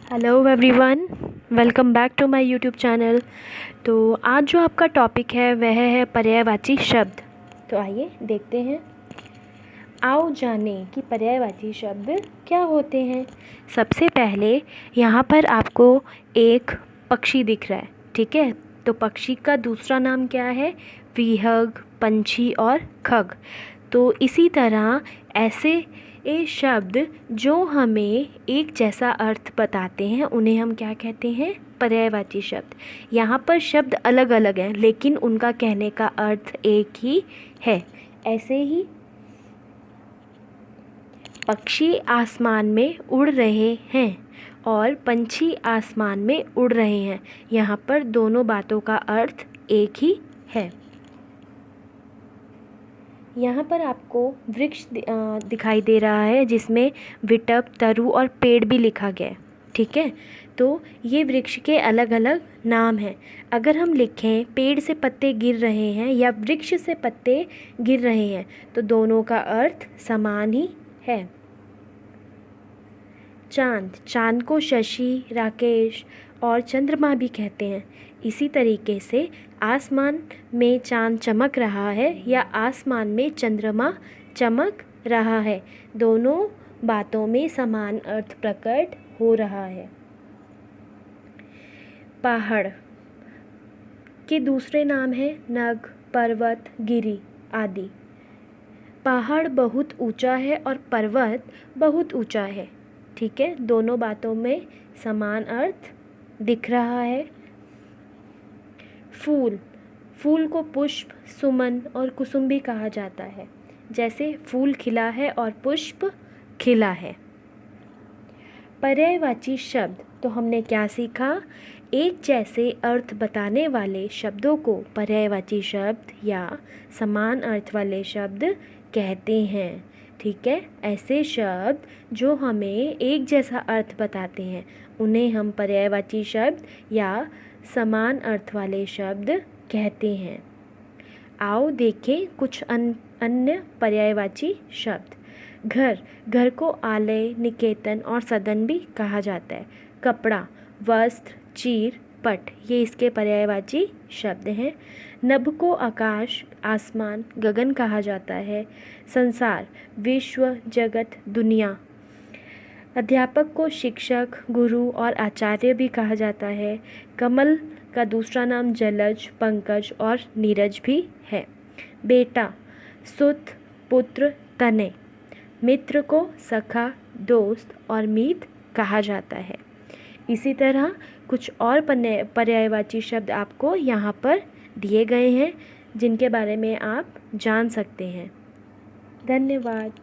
Hello everyone, welcome back to my YouTube channel. तो आज जो आपका टॉपिक है वह है पर्यायवाची शब्द। तो आइए देखते हैं। आओ जाने कि पर्यायवाची शब्द क्या होते हैं। सबसे पहले यहाँ पर आपको एक पक्षी दिख रहा है, ठीक है। तो पक्षी का दूसरा नाम क्या है? विहंग, पंछी और खग। तो इसी तरह ऐसे ये शब्द जो हमें एक जैसा अर्थ बताते हैं उन्हें हम क्या कहते हैं? पर्यायवाची शब्द। यहाँ पर शब्द अलग अलग हैं लेकिन उनका कहने का अर्थ एक ही है। ऐसे ही पक्षी आसमान में उड़ रहे हैं और पंछी आसमान में उड़ रहे हैं। यहाँ पर दोनों बातों का अर्थ एक ही है। यहाँ पर आपको वृक्ष दिखाई दे रहा है जिसमें विटप, तरु और पेड़ भी लिखा गया है, ठीक है। तो ये वृक्ष के अलग अलग नाम हैं। अगर हम लिखें पेड़ से पत्ते गिर रहे हैं या वृक्ष से पत्ते गिर रहे हैं तो दोनों का अर्थ समान ही है। चांद को शशि, राकेश और चंद्रमा भी कहते हैं। इसी तरीके से आसमान में चांद चमक रहा है या आसमान में चंद्रमा चमक रहा है, दोनों बातों में समान अर्थ प्रकट हो रहा है। पहाड़ के दूसरे नाम हैं नग, पर्वत, गिरी आदि। पहाड़ बहुत ऊंचा है और पर्वत बहुत ऊंचा है, ठीक है। दोनों बातों में समान अर्थ दिख रहा है। फूल को पुष्प, सुमन और कुसुम भी कहा जाता है। जैसे फूल खिला है और पुष्प खिला है। पर्यायवाची शब्द तो हमने क्या सीखा? एक जैसे अर्थ बताने वाले शब्दों को पर्यायवाची शब्द या समान अर्थ वाले शब्द कहते हैं, ठीक है। ऐसे शब्द जो हमें एक जैसा अर्थ बताते हैं उन्हें हम पर्यायवाची शब्द या समान अर्थ वाले शब्द कहते हैं। आओ देखें कुछ अन्य पर्यायवाची शब्द। घर को आलय, निकेतन और सदन भी कहा जाता है। कपड़ा, वस्त्र, चीर, पट ये इसके पर्यायवाची शब्द हैं। नभ को आकाश, आसमान, गगन कहा जाता है। संसार, विश्व, जगत, दुनिया। अध्यापक को शिक्षक, गुरु और आचार्य भी कहा जाता है। कमल का दूसरा नाम जलज, पंकज और नीरज भी है। बेटा, सुत, पुत्र, तनय। मित्र को सखा, दोस्त और मीत कहा जाता है। इसी तरह कुछ और पर्यायवाची शब्द आपको यहाँ पर दिए गए हैं जिनके बारे में आप जान सकते हैं। धन्यवाद।